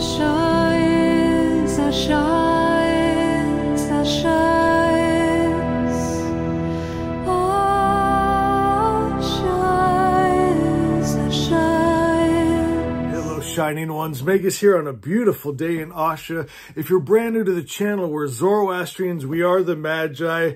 shines, that shines, that shines. Oh, shines, that shines. Hello, shining ones. Megas here on a beautiful day in Asha. If you're brand new to the channel, we're Zoroastrians. We are the Magi.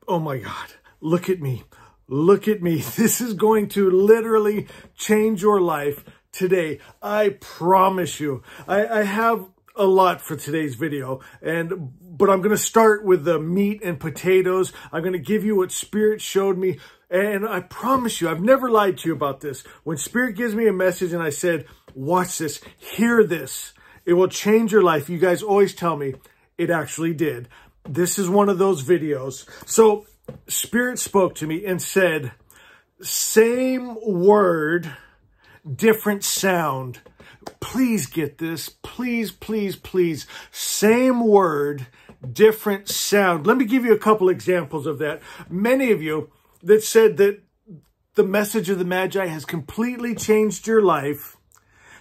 Oh my God, look at me. Look at me. This is going to literally change your life today. I promise you. I have a lot for today's video, but I'm going to start with the meat and potatoes. I'm going to give you what Spirit showed me. And I promise you, I've never lied to you about this. When Spirit gives me a message and I said, watch this, hear this, it will change your life. You guys always tell me it actually did. This is one of those videos. So Spirit spoke to me and said, same word, different sound. Please get this. Please, please, please. Same word, different sound. Let me give you a couple examples of that. Many of you that said that the message of the Magi has completely changed your life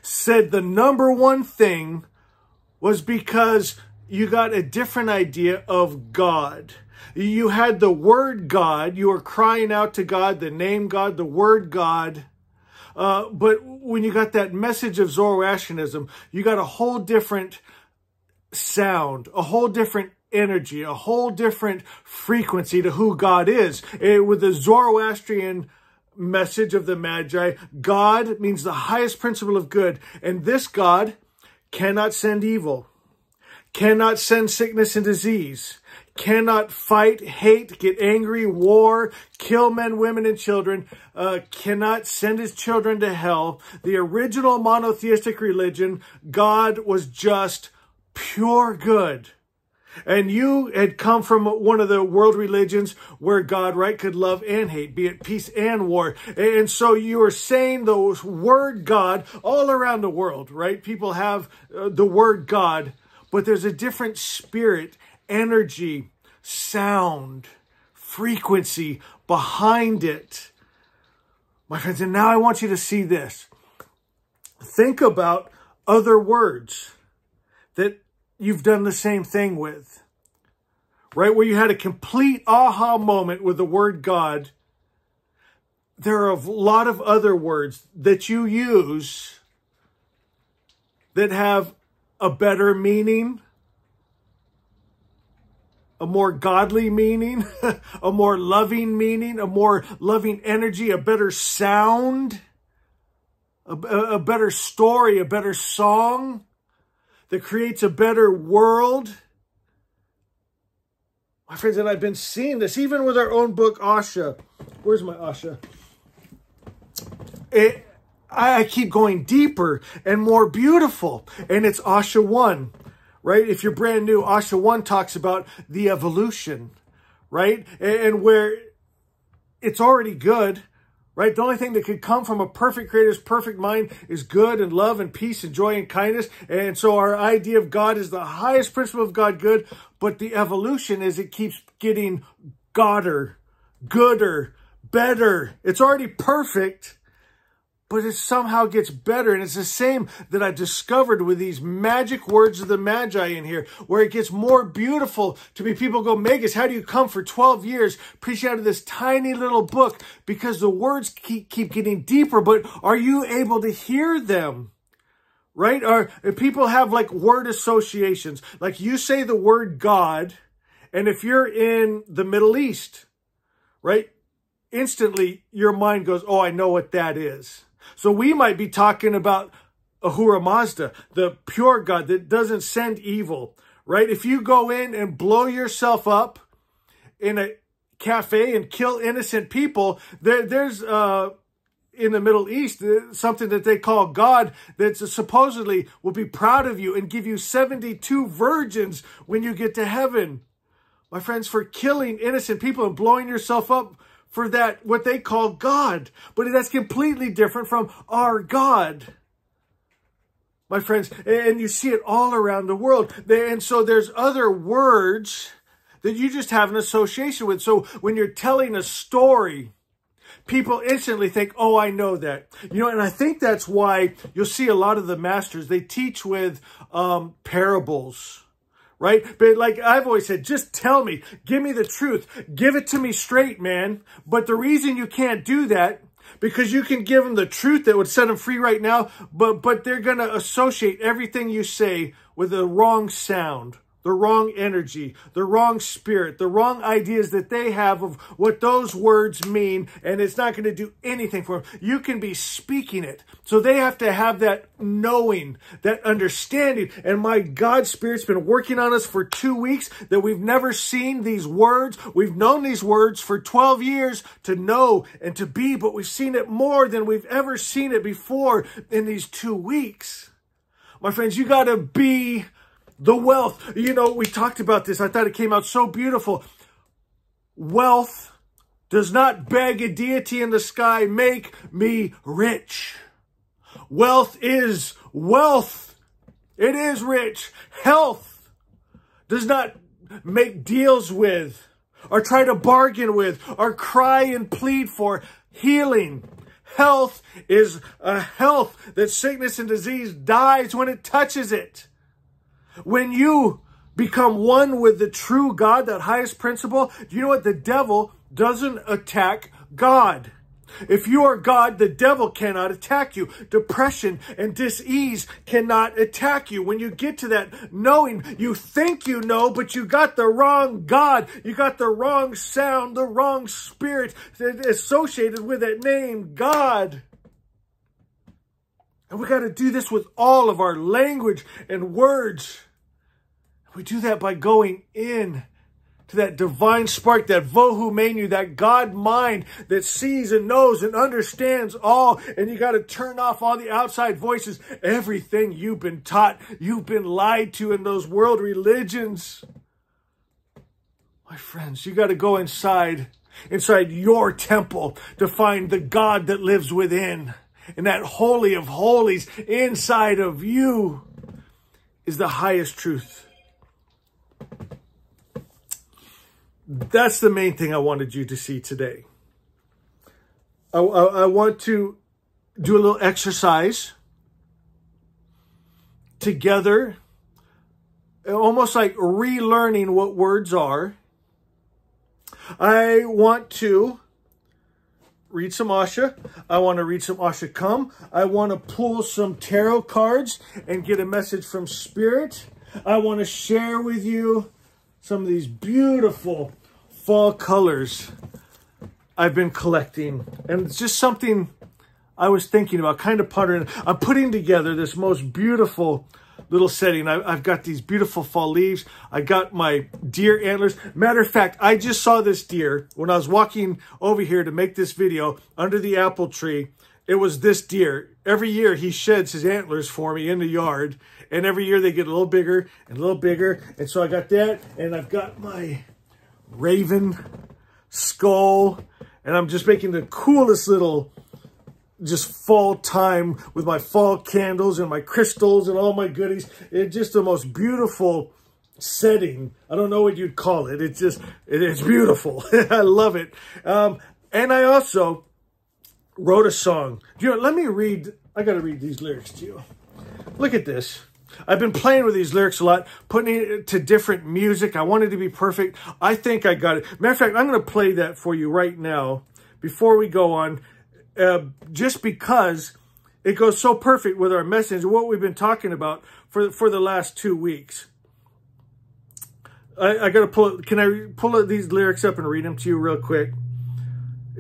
said the number one thing was because you got a different idea of God. You had the word God. You were crying out to God, the name God, the word God. But when you got that message of Zoroastrianism, you got a whole different sound, a whole different energy, a whole different frequency to who God is. With the Zoroastrian message of the Magi, God means the highest principle of good. And this God cannot send evil, cannot send sickness and disease, cannot fight, hate, get angry, war, kill men, women, and children, cannot send his children to hell. The original monotheistic religion, God was just pure good. And you had come from one of the world religions where God, right, could love and hate, be at peace and war. And so you are saying the word God all around the world, right? People have the word God, but there's a different spirit, energy, sound, frequency behind it. My friends, and now I want you to see this. Think about other words that you've done the same thing with, right? Where you had a complete aha moment with the word God. There are a lot of other words that you use that have a better meaning, a more godly meaning, a more loving meaning, a more loving energy, a better sound, a better story, a better song that creates a better world. My friends, and I've been seeing this even with our own book, Asha. Where's my Asha? I keep going deeper and more beautiful. And it's Asha 1, right? If you're brand new, Asha 1 talks about the evolution, right? And where it's already good, right? The only thing that could come from a perfect creator's perfect mind is good and love and peace and joy and kindness. And so our idea of God is the highest principle of God, good. But the evolution is it keeps getting godder, gooder, better. It's already perfect, but it somehow gets better. And it's the same that I discovered with these magic words of the Magi in here, where it gets more beautiful to me. People go, Megas, how do you come for 12 years preaching out of this tiny little book? Because the words keep getting deeper, but are you able to hear them? Right? Or people have like word associations. Like you say the word God, and if you're in the Middle East, right? Instantly your mind goes, oh, I know what that is. So we might be talking about Ahura Mazda, the pure God that doesn't send evil, right? If you go in and blow yourself up in a cafe and kill innocent people, there's in the Middle East something that they call God that supposedly will be proud of you and give you 72 virgins when you get to heaven. My friends, for killing innocent people and blowing yourself up for that, what they call God. But that's completely different from our God, my friends. And you see it all around the world. And so there's other words that you just have an association with. So when you're telling a story, people instantly think, oh, I know that. You know, and I think that's why you'll see a lot of the masters, they teach with parables, right? But like I've always said, just tell me, give me the truth, give it to me straight, man. But the reason you can't do that, because you can give them the truth that would set them free right now, but they're going to associate everything you say with the wrong sound, the wrong energy, the wrong spirit, the wrong ideas that they have of what those words mean, and it's not going to do anything for them. You can be speaking it. So they have to have that knowing, that understanding. And my God, Spirit's been working on us for 2 weeks that we've never seen these words. We've known these words for 12 years to know and to be, but we've seen it more than we've ever seen it before in these 2 weeks. My friends, you got to be the wealth. You know, we talked about this. I thought it came out so beautiful. Wealth does not beg a deity in the sky, make me rich. Wealth is wealth. It is rich. Health does not make deals with or try to bargain with or cry and plead for. Healing. Health is a health that sickness and disease dies when it touches it. When you become one with the true God, that highest principle, do you know what? The devil doesn't attack God. If you are God, the devil cannot attack you. Depression and dis-ease cannot attack you. When you get to that knowing, you think you know, but you got the wrong God. You got the wrong sound, the wrong spirit associated with that name, God. And we got to do this with all of our language and words. We do that by going in to that divine spark, that Vohu Menu, that God mind that sees and knows and understands all. And you got to turn off all the outside voices, everything you've been taught, you've been lied to in those world religions. My friends, you got to go inside your temple to find the God that lives within. And that Holy of Holies inside of you is the highest truth. That's the main thing I wanted you to see today. I want to do a little exercise together, almost like relearning what words are. I want to read some Asha. I want to read some Asha Come. I want to pull some tarot cards and get a message from Spirit. I want to share with you some of these beautiful fall colors I've been collecting. And it's just something I was thinking about, kind of pondering. I'm putting together this most beautiful little setting. I've got these beautiful fall leaves. I got my deer antlers. Matter of fact, I just saw this deer when I was walking over here to make this video under the apple tree. It was this deer. Every year he sheds his antlers for me in the yard. And every year they get a little bigger and a little bigger. And so I got that. And I've got my raven skull. And I'm just making the coolest little just fall time with my fall candles and my crystals and all my goodies. It's just the most beautiful setting. I don't know what you'd call it. It's beautiful. I love it. And I also wrote a song. You know, let me read. I got to read these lyrics to you. Look at this. I've been playing with these lyrics a lot, putting it to different music. I wanted to be perfect. I think I got it. Matter of fact, I'm going to play that for you right now before we go on, just because it goes so perfect with our message, what we've been talking about for the last 2 weeks. I got to pull it. Can I pull these lyrics up and read them to you real quick?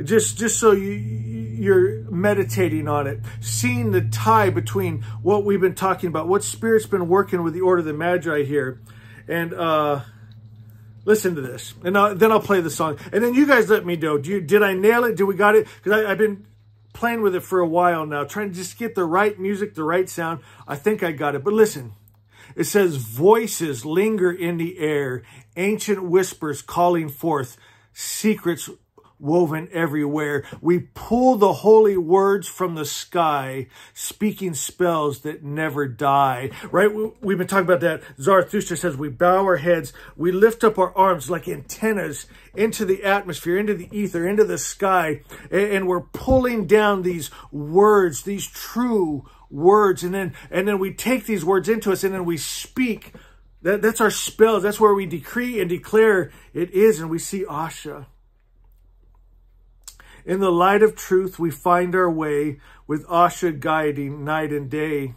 Just so you're meditating on it, seeing the tie between what we've been talking about, what Spirit's been working with the Order of the Magi here. And listen to this. And then I'll play the song. And then you guys let me know. Did I nail it? Did we got it? Because I've been playing with it for a while now, trying to just get the right music, the right sound. I think I got it. But listen. It says, voices linger in the air, ancient whispers calling forth, secrets woven everywhere. We pull the holy words from the sky, speaking spells that never die. Right? We've been talking about that. Zarathustra says we bow our heads, we lift up our arms like antennas into the atmosphere, into the ether, into the sky, and we're pulling down these words, these true words, and then we take these words into us, and then we speak. That's our spells. That's where we decree and declare it is, and we see Asha. In the light of truth, we find our way, with Asha guiding night and day.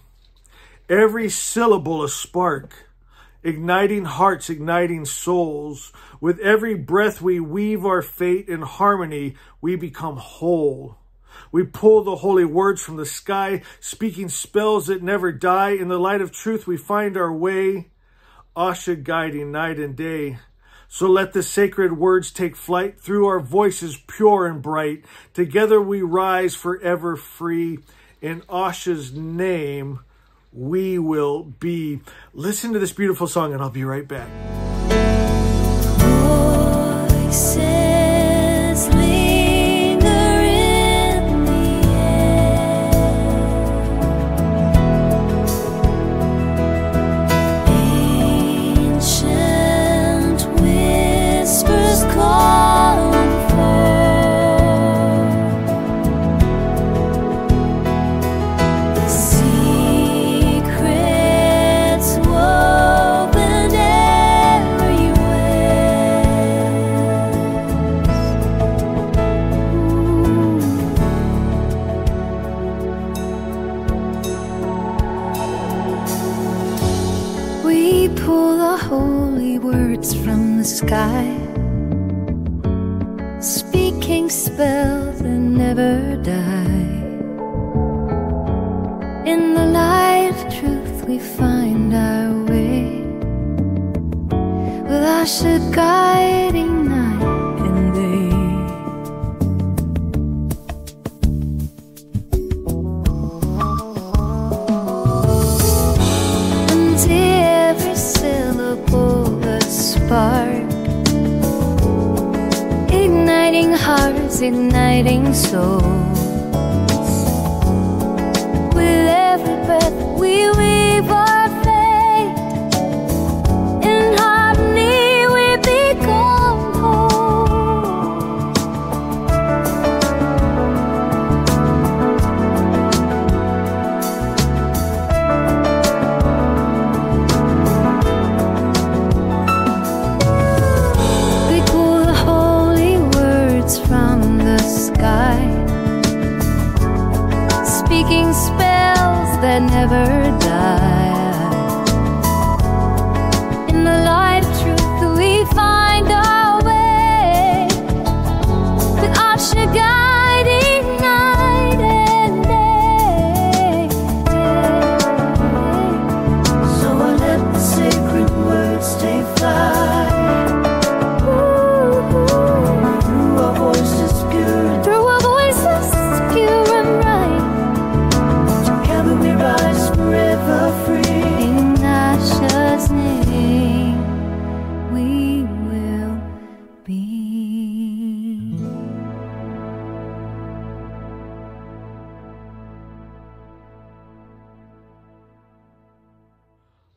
Every syllable a spark, igniting hearts, igniting souls. With every breath we weave our fate. In harmony, we become whole. We pull the holy words from the sky, speaking spells that never die. In the light of truth, we find our way, Asha guiding night and day. So let the sacred words take flight through our voices pure and bright. Together we rise forever free. In Asha's name we will be. Listen to this beautiful song and I'll be right back. Voices linger in the air. Ancient whispers calling forth. Secrets woven we pull the holy words from the sky, speaking spells that never die. In the light of truth we find our way, with Asha guiding night and day. And every syllable a spark, igniting hearts, igniting souls. With every breath we weave our fate. In harmony we become whole. We pull the holy words from the sky, speaking spells that never die. In the light of truth we find our way, with Asha guiding night and day. So I let the sacred words take flight. Through our voices pure and bright. Together we rise forever free. In Asha's name we will be.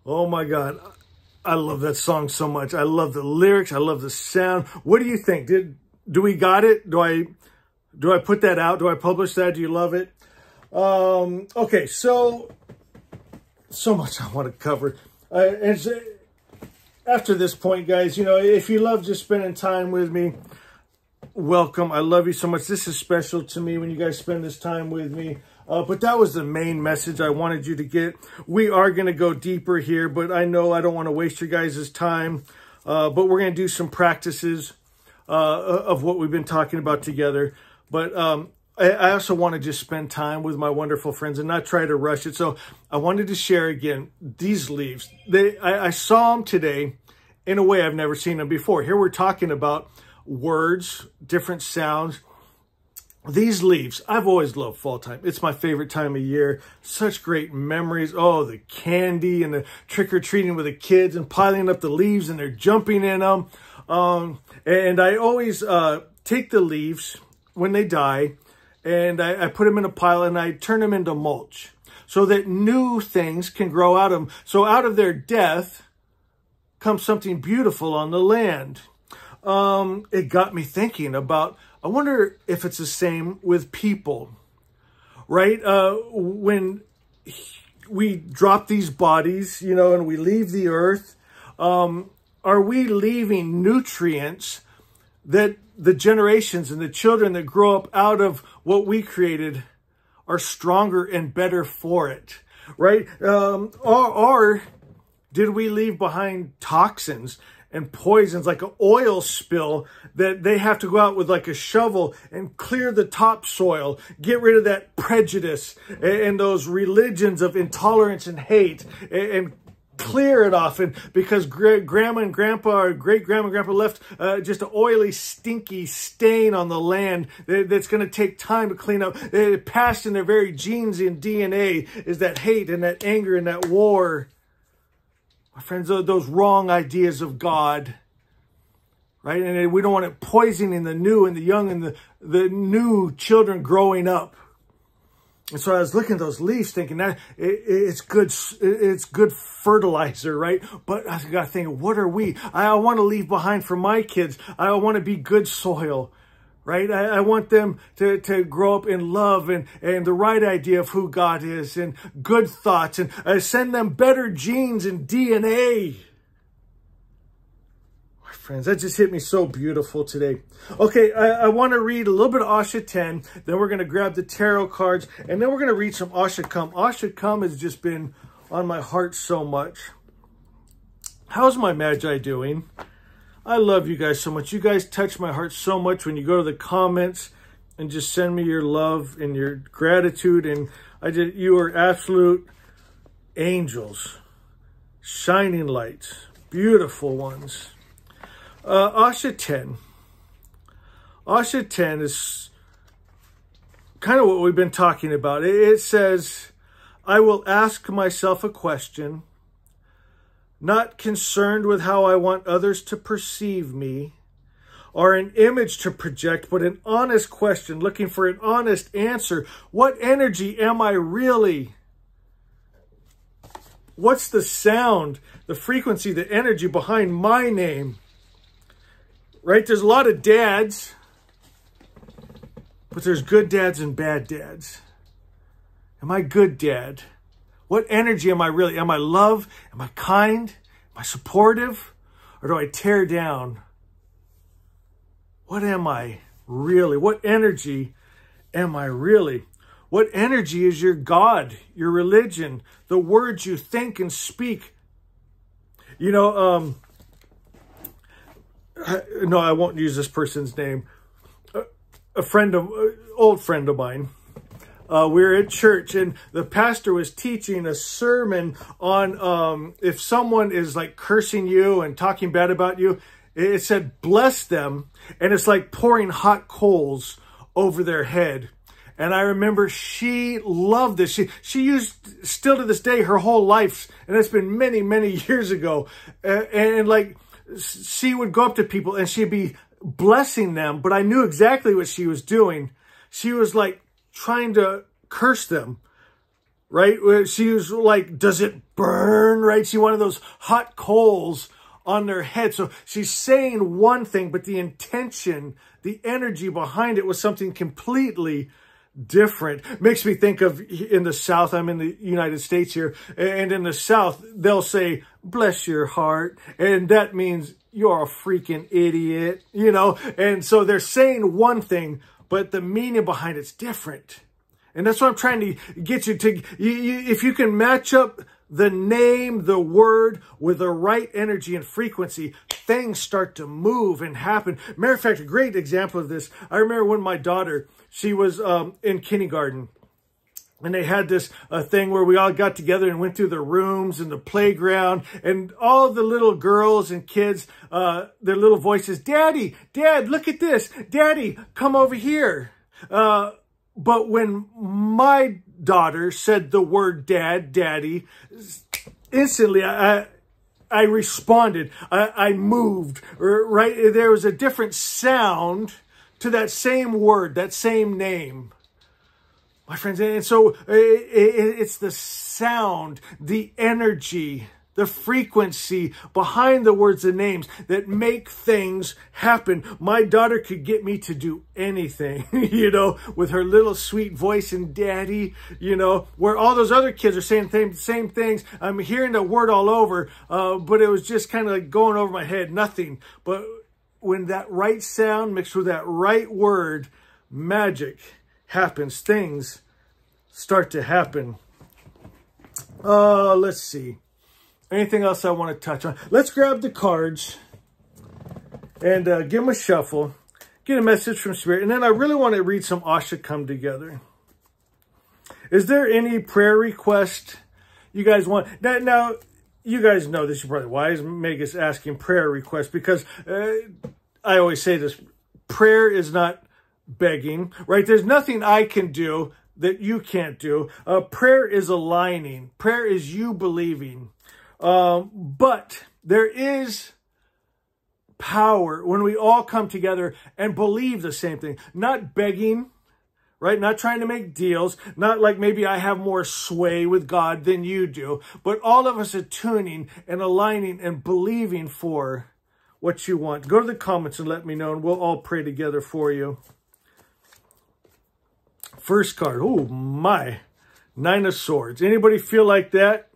Oh my God. I love that song so much. I love the lyrics. I love the sound. What do you think? Do we got it? Do I put that out? Do I publish that? Do you love it? Okay, so much I want to cover. After this point, guys, you know, if you love just spending time with me, welcome. I love you so much. This is special to me when you guys spend this time with me. But that was the main message I wanted you to get. We are going to go deeper here, but I know I don't want to waste your guys' time. But we're going to do some practices of what we've been talking about together. But I also want to just spend time with my wonderful friends and not try to rush it. So I wanted to share again these leaves. I saw them today in a way I've never seen them before. Here we're talking about words, different sounds. These leaves, I've always loved fall time. It's my favorite time of year. Such great memories. Oh, the candy and the trick-or-treating with the kids and piling up the leaves and they're jumping in them. And I always take the leaves when they die, and I put them in a pile, and I turn them into mulch so that new things can grow out of them. So out of their death comes something beautiful on the land. It got me thinking about, I wonder if it's the same with people, right? When we drop these bodies, you know, and we leave the earth, are we leaving nutrients that the generations and the children that grow up out of what we created are stronger and better for it, right? Or did we leave behind toxins and poisons, like an oil spill that they have to go out with like a shovel and clear the topsoil, get rid of that prejudice and those religions of intolerance and hate, and clear it off? And because grandma and grandpa, or great-grandma and grandpa left just an oily, stinky stain on the land that's going to take time to clean up. It passed in their very genes and DNA is that hate and that anger and that war. My friends, those wrong ideas of God, right? And we don't want it poisoning the new and the young and the new children growing up. And so I was looking at those leaves thinking that it's good fertilizer, right? But I got to think, what are we? I want to leave behind for my kids. I want to be good soil, right? I want them to grow up in love and the right idea of who God is and good thoughts, and send them better genes and DNA. My friends, that just hit me so beautiful today. Okay, I want to read a little bit of Asha 10, then we're going to grab the tarot cards, and then we're going to read some Asha Come. Asha Come has just been on my heart so much. How's my Magi doing? I love you guys so much. You guys touch my heart so much when you go to the comments and just send me your love and your gratitude. And you are absolute angels, shining lights, beautiful ones. Asha 10. Asha 10 is kind of what we've been talking about. It says, I will ask myself a question, not concerned with how I want others to perceive me or an image to project, but an honest question, looking for an honest answer. What energy am I really? What's the sound, the frequency, the energy behind my name? Right? There's a lot of dads, but there's good dads and bad dads. Am I good dad? What energy am I really? Am I love? Am I kind? Am I supportive? Or do I tear down? What am I really? What energy am I really? What energy is your God, your religion, the words you think and speak? You know, no, I won't use this person's name. Old friend of mine. We were at church and the pastor was teaching a sermon on if someone is like cursing you and talking bad about you, it said, bless them. And it's like pouring hot coals over their head. And I remember she loved this. She used, still to this day, her whole life, and it's been many, many years ago. And like, she would go up to people and she'd be blessing them, but I knew exactly what she was doing. She was like trying to curse them, right? She was like, does it burn, right? She wanted those hot coals on their head. So she's saying one thing, but the intention, the energy behind it was something completely different. Makes me think of in the South, I'm in the United States here, and in the South, they'll say, bless your heart. And that means you're a freaking idiot, you know? And so they're saying one thing, but the meaning behind it's different. And that's what I'm trying to get you to, if you can match up the name, the word with the right energy and frequency, things start to move and happen. Matter of fact, a great example of this, I remember when my daughter, she was in kindergarten, and they had this thing where we all got together and went through the rooms and the playground, and all the little girls and kids, their little voices, Daddy, Dad, look at this. Daddy, come over here. But when my daughter said the word dad, daddy, instantly I responded. I moved, right? There was a different sound to that same word, that same name. My friends, and so it's the sound, the energy, the frequency behind the words and names that make things happen. My daughter could get me to do anything, you know, with her little sweet voice and daddy, you know, where all those other kids are saying the same things. I'm hearing the word all over, but it was just kind of like going over my head, nothing. But when that right sound mixed with that right word, magic happens. Things start to happen. Let's see. Anything else I want to touch on? Let's grab the cards and give them a shuffle. Get a message from Spirit. And then I really want to read some Asha come together. Is there any prayer request you guys want? Now you guys know this. You're probably, why is Megas asking prayer requests? Because I always say this. Prayer is not begging, right? There's nothing I can do that you can't do. Prayer is aligning. Prayer is you believing. But there is power when we all come together and believe the same thing. Not begging, right? Not trying to make deals. Not like maybe I have more sway with God than you do. But all of us are tuning and aligning and believing for what you want. Go to the comments and let me know, and we'll all pray together for you. First card. Oh, my. 9 of Swords. Anybody feel like that?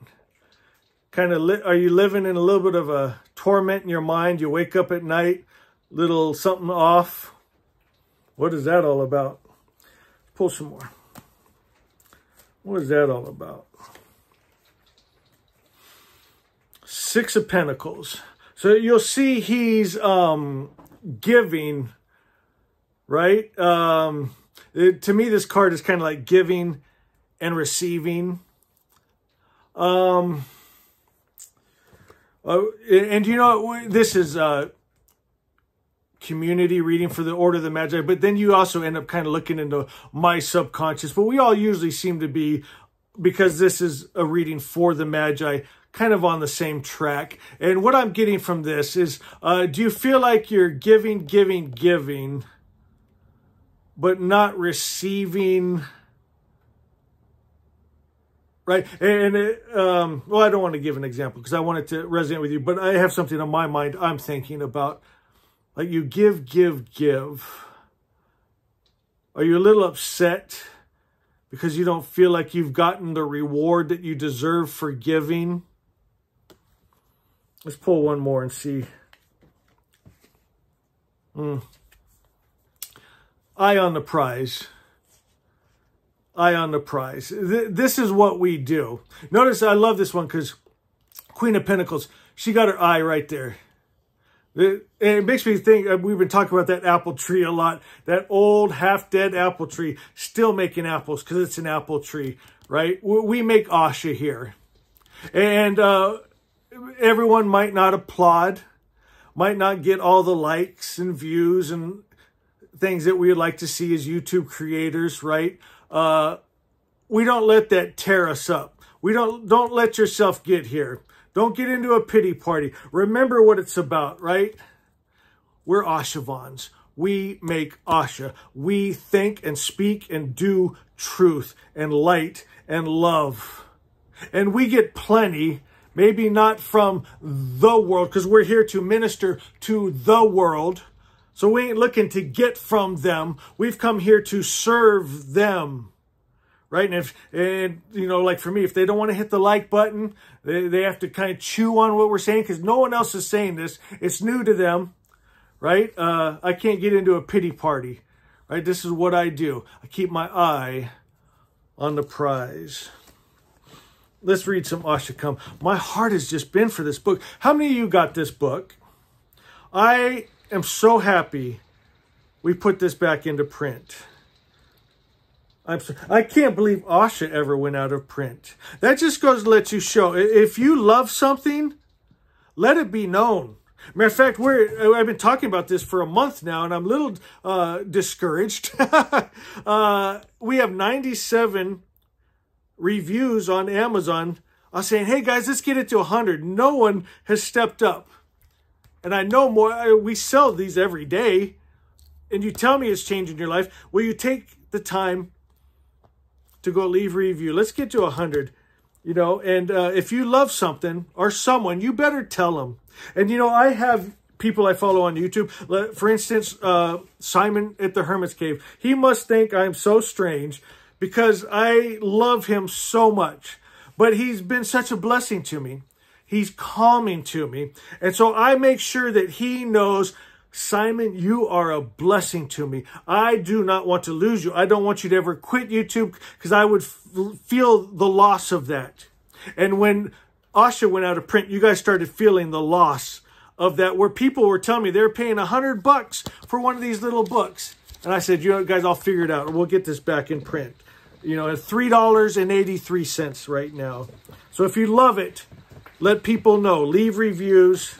Kind of, are you living in a little bit of a torment in your mind? You wake up at night, little something off. What is that all about? Pull some more. What is that all about? 6 of Pentacles. So you'll see he's giving, right? To me, this card is kind of like giving and receiving. And you know, this is community reading for the Order of the Magi, but then you also end up kind of looking into my subconscious. But we all usually seem to be, because this is a reading for the Magi, kind of on the same track. And what I'm getting from this is, do you feel like you're giving, but not receiving? Right? And well, I don't want to give an example because I want it to resonate with you, but I have something on my mind I'm thinking about. Like you give. Are you a little upset because you don't feel like you've gotten the reward that you deserve for giving? Let's pull one more and see. Eye on the prize. Eye on the prize. This is what we do. Notice I love this one because Queen of Pentacles, she got her eye right there. It makes me think, we've been talking about that apple tree a lot. That old half-dead apple tree still making apples because it's an apple tree, right? We make Asha here. And everyone might not applaud, might not get all the likes and views and things that we would like to see as YouTube creators, right? We don't let that tear us up. Don't let yourself get here. Don't get into a pity party. Remember what it's about, right? We're Ashavans. We make Asha. We think and speak and do truth and light and love. And we get plenty, maybe not from the world, because we're here to minister to the world. So we ain't looking to get from them. We've come here to serve them, right? And you know, like for me, if they don't want to hit the like button, they have to kind of chew on what we're saying because no one else is saying this. It's new to them, right? I can't get into a pity party, right? This is what I do. I keep my eye on the prize. Let's read some Asha Come. My heart has just been for this book. How many of you got this book? I am so happy we put this back into print. I can't believe Asha ever went out of print. That just goes to let you show. If you love something, let it be known. Matter of fact, I've been talking about this for a month now, and I'm a little discouraged. We have 97 reviews on Amazon saying, hey guys, let's get it to 100. No one has stepped up. And I know more. We sell these every day. and you tell me it's changing your life, will you take the time to go leave a review? Let's get to 100, you know, and if you love something or someone, you better tell them. And, you know, I have people I follow on YouTube. For instance, Simon at the Hermit's Cave. He must think I'm so strange because I love him so much. But he's been such a blessing to me. He's calming to me. And so I make sure that he knows, Simon, you are a blessing to me. I do not want to lose you. I don't want you to ever quit YouTube because I would feel the loss of that. And when Asha went out of print, you guys started feeling the loss of that, where people were telling me they're paying $100 for one of these little books. And I said, you know, guys, I'll figure it out. We'll get this back in print. You know, at $3.83 right now. So if you love it, let people know. Leave reviews.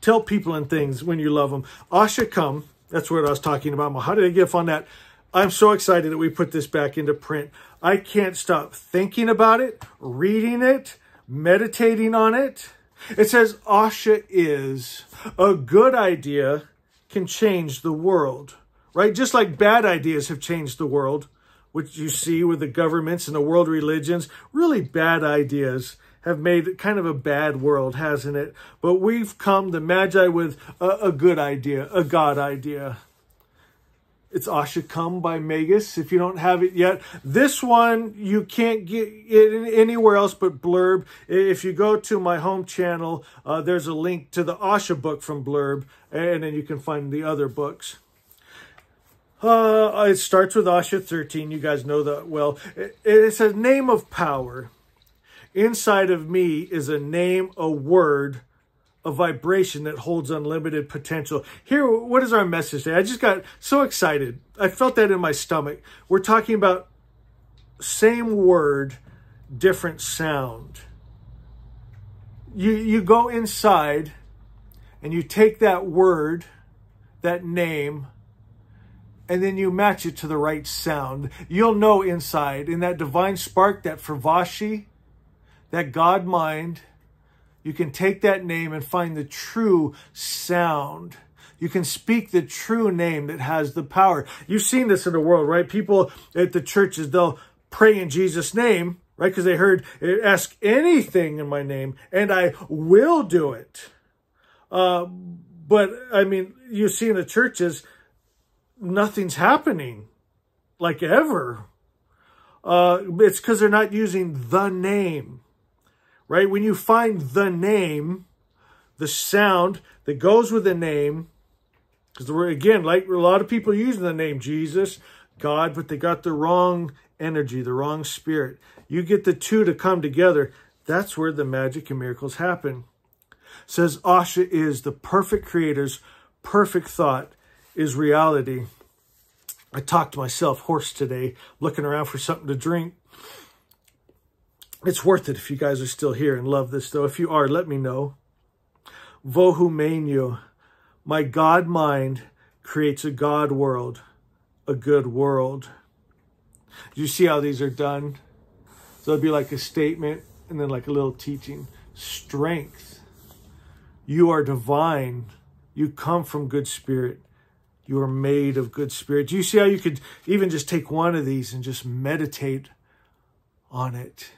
Tell people and things when you love them. Asha Come. That's what I was talking about. How did I get off on that? I'm so excited that we put this back into print. I can't stop thinking about it, reading it, meditating on it. It says Asha is a good idea can change the world, right? Just like bad ideas have changed the world, which you see with the governments and the world religions. Really bad ideas have made kind of a bad world, hasn't it? But we've come, the Magi, with a good idea, a God idea. It's Asha Come by Magus, if you don't have it yet. This one, you can't get it anywhere else but Blurb. If you go to my home channel, there's a link to the Asha book from Blurb, and then you can find the other books. It starts with Asha 13. You guys know that well. It says, name of power. Inside of me is a name, a word, a vibration that holds unlimited potential. Here, what is our message today? I just got so excited. I felt that in my stomach. We're talking about same word, different sound. You go inside and you take that word, that name, and then you match it to the right sound. You'll know inside, in that divine spark, that Fravashi, that God mind, you can take that name and find the true sound. You can speak the true name that has the power. You've seen this in the world, right? People at the churches, they'll pray in Jesus' name, right? Because they heard, ask anything in my name, and I will do it. But, I mean, you see in the churches, nothing's happening, like ever. It's because they're not using the name. Right? When you find the name, the sound that goes with the name, because again, like a lot of people using the name Jesus, God, but they got the wrong energy, the wrong spirit. You get the two to come together. That's where the magic and miracles happen. It says Asha is the perfect creator's perfect thought is reality. I talked to myself hoarse today, looking around for something to drink. It's worth it if you guys are still here and love this, though. If you are, let me know. Vohu Menu, my God mind creates a God world, a good world. Do you see how these are done? So it'd be like a statement and then like a little teaching. Strength. You are divine. You come from good spirit. You are made of good spirit. Do you see how you could even just take one of these and just meditate on it?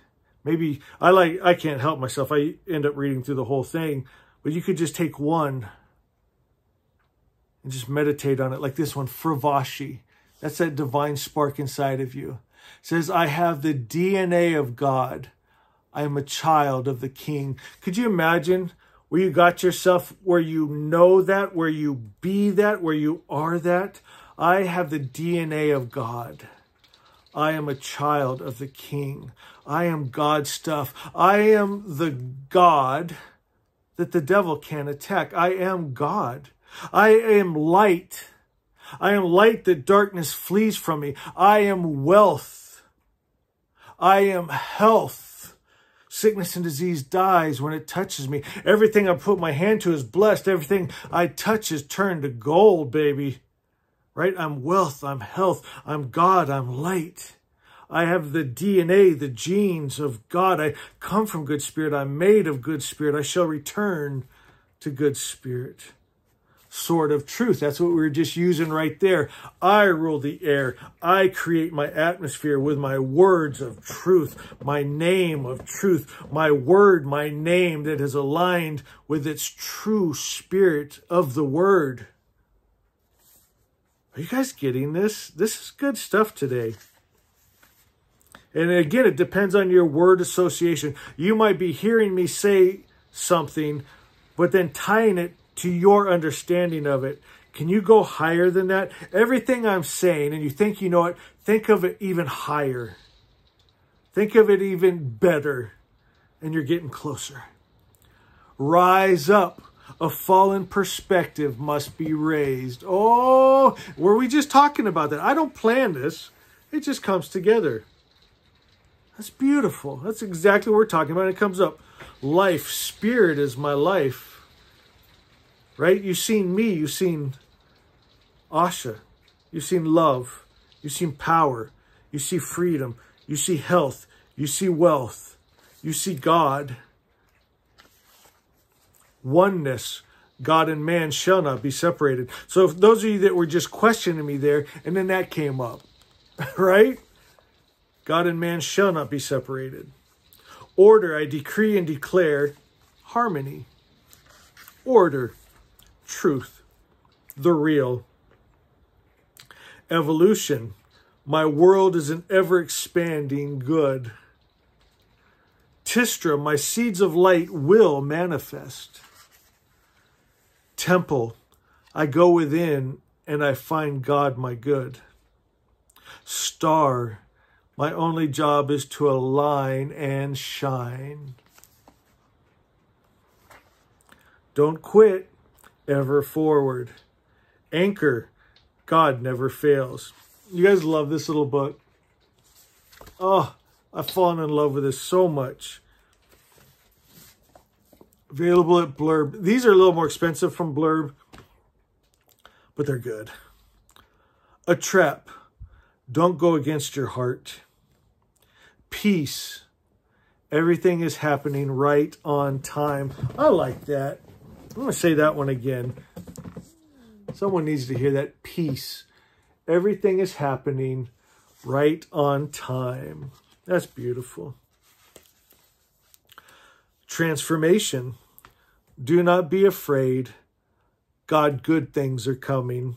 Maybe, I can't help myself. I end up reading through the whole thing. But you could just take one and just meditate on it. Like this one, Fravashi. That's that divine spark inside of you. It says, I have the DNA of God. I am a child of the King. Could you imagine where you got yourself, where you know that, where you be that, where you are that? I have the DNA of God. I am a child of the King. I am God's stuff. I am the God that the devil can't attack. I am God. I am light. I am light that darkness flees from me. I am wealth. I am health. Sickness and disease dies when it touches me. Everything I put my hand to is blessed. Everything I touch is turned to gold, baby. Right? I'm wealth. I'm health. I'm God. I'm light. I have the DNA, the genes of God. I come from good spirit. I'm made of good spirit. I shall return to good spirit. sword of truth. That's what we were just using right there. I rule the air. I create my atmosphere with my words of truth, my name of truth, my word, my name that is aligned with its true spirit of the word. Are you guys getting this? This is good stuff today. And again, it depends on your word association. You might be hearing me say something, but then tying it to your understanding of it. Can you go higher than that? Everything I'm saying, and you think you know it, think of it even higher. Think of it even better, and you're getting closer. Rise up. A fallen perspective must be raised. Oh, were we just talking about that? I don't plan this. It just comes together. That's beautiful. That's exactly what we're talking about. It comes up. Life, spirit is my life. Right? You've seen me. You've seen Asha. You've seen love. You've seen power. You see freedom. You see health. You see wealth. You see God. Oneness. God and man shall not be separated. So if those of you that were just questioning me there, and then that came up, right? God and man shall not be separated. Order, I decree and declare harmony. Order, truth, the real. Evolution, my world is an ever-expanding good. Tistra, my seeds of light will manifest. Temple, I go within and I find God my good. Star, my only job is to align and shine. Don't quit, ever forward. Anchor, God never fails. You guys love this little book. Oh, I've fallen in love with this so much. Available at Blurb. These are a little more expensive from Blurb, but they're good. A trap. Don't go against your heart. Peace. Everything is happening right on time. I like that. I'm going to say that one again. Someone needs to hear that. Peace. Everything is happening right on time. That's beautiful. Transformation. Do not be afraid. God, good things are coming.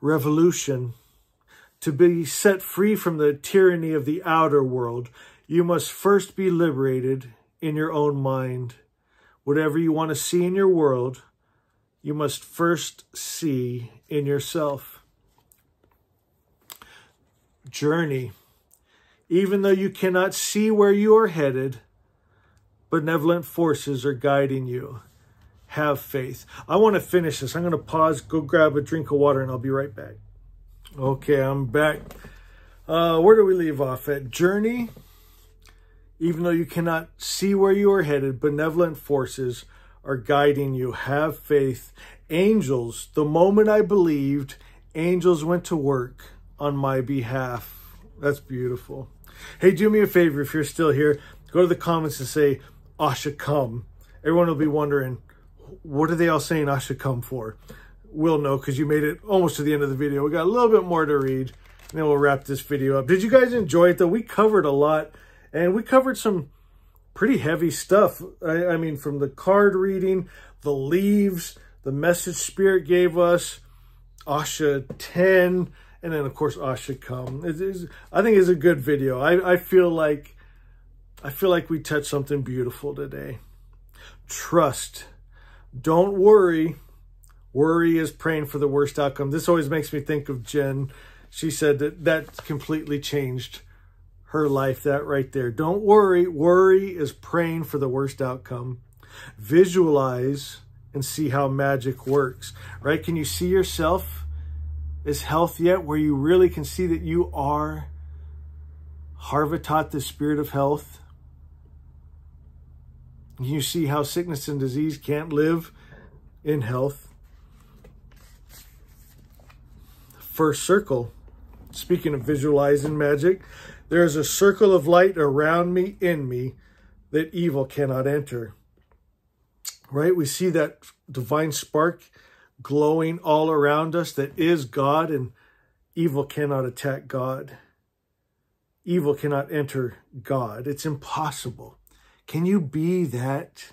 Revolution. To be set free from the tyranny of the outer world, you must first be liberated in your own mind. Whatever you want to see in your world, you must first see in yourself. Journey. Even though you cannot see where you are headed, benevolent forces are guiding you. Have faith. I want to finish this. I'm going to pause, go grab a drink of water, and I'll be right back. Okay, I'm back. Where do we leave off at? Journey. Even though you cannot see where you are headed, benevolent forces are guiding you. Have faith. Angels. The moment I believed, angels went to work on my behalf. That's beautiful. Hey, do me a favor if you're still here. Go to the comments and say, Asha, come. Everyone will be wondering, what are they all saying Asha come for? We'll know because you made it almost to the end of the video. We got a little bit more to read, and then we'll wrap this video up. Did you guys enjoy it, though? We covered a lot, and we covered some pretty heavy stuff. I mean, from the card reading, the leaves, the message Spirit gave us, Asha 10, and then, of course, Asha come. I think it's a good video. I feel like we touched something beautiful today. Trust. Don't worry. Worry is praying for the worst outcome. This always makes me think of Jen. She said that completely changed her life, that right there. Don't worry. Worry is praying for the worst outcome. Visualize and see how magic works, right? Can you see yourself as health yet, where you really can see that you are Harvatat, the spirit of health? Can you see how sickness and disease can't live in health? First circle. Speaking of visualizing magic, there is a circle of light around me, in me, that evil cannot enter. right? We see that divine spark glowing all around us that is God, and evil cannot attack God. Evil cannot enter God. It's impossible. Can you be that?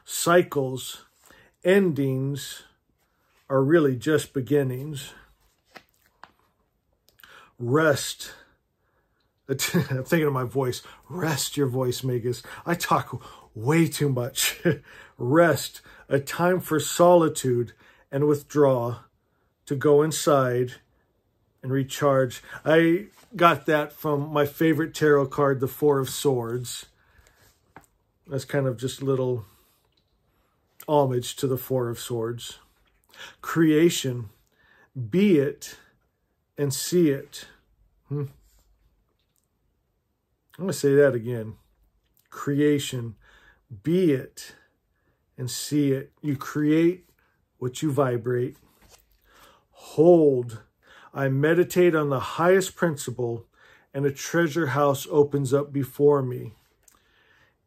Cycles, endings are really just beginnings. Rest. I'm thinking of my voice. Rest your voice, Magus. I talk way too much. Rest, a time for solitude and withdraw, to go inside and recharge. I got that from my favorite tarot card, the Four of Swords. That's kind of just a little homage to the Four of Swords. Creation, be it and see it. I'm going to say that again. Creation, be it and see it. You create what you vibrate. Hold, I meditate on the highest principle, and a treasure house opens up before me.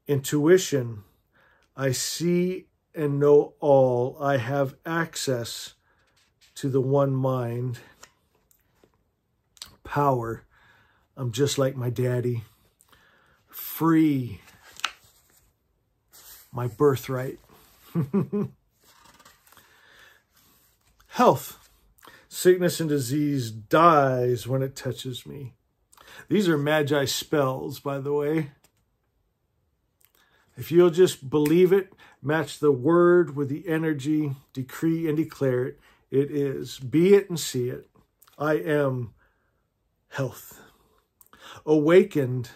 Intuition, I see and know all. I have access to the one mind. Power, I'm just like my daddy. Free, my birthright. Health, sickness and disease dies when it touches me. These are Magi spells, by the way. If you'll just believe it, match the word with the energy, decree and declare it, it is. Be it and see it. I am health. Awakened,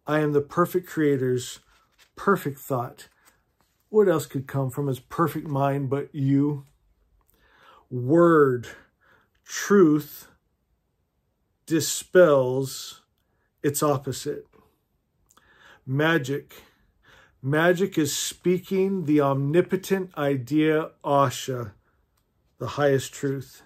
I am the perfect creator's perfect thought. What else could come from his perfect mind but you? Word, truth, dispels its opposite. Magic. Magic is speaking the omnipotent idea, Asha, the highest truth.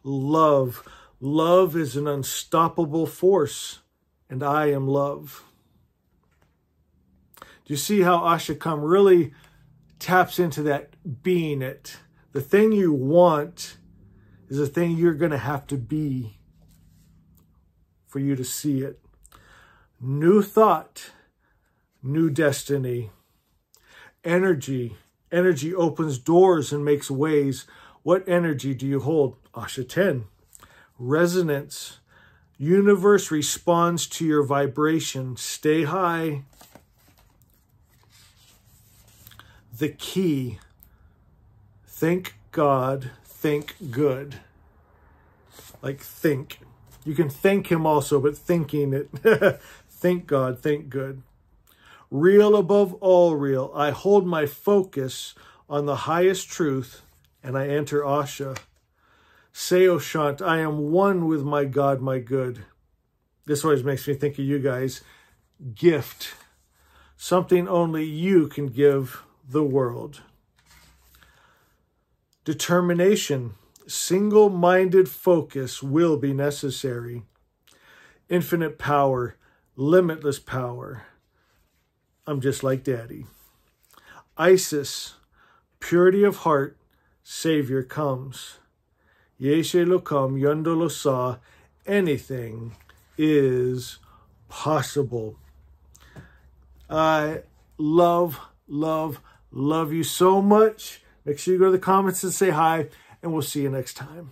Love. Love is an unstoppable force, and I am love. Do you see how Asha Kam really taps into that being it? The thing you want is the thing you're going to have to be for you to see it. New thought, new destiny. Energy. Energy opens doors and makes ways. What energy do you hold? Asha 10. Resonance. Universe responds to your vibration. Stay high. The key. Think God, think good. Like think. You can thank him also, but thinking it. Think God, think good. Real above all real. I hold my focus on the highest truth, and I enter Asha. Say, O Shant, I am one with my God, my good. This always makes me think of you guys. Gift. Something only you can give the world. Determination. Single-minded focus will be necessary. Infinite power. Limitless power. I'm just like Daddy. Isis. Purity of heart. Savior comes. Yeshe Lokam Yondolo Sa. Anything is possible. I love you so much. Make sure you go to the comments and say hi, and we'll see you next time.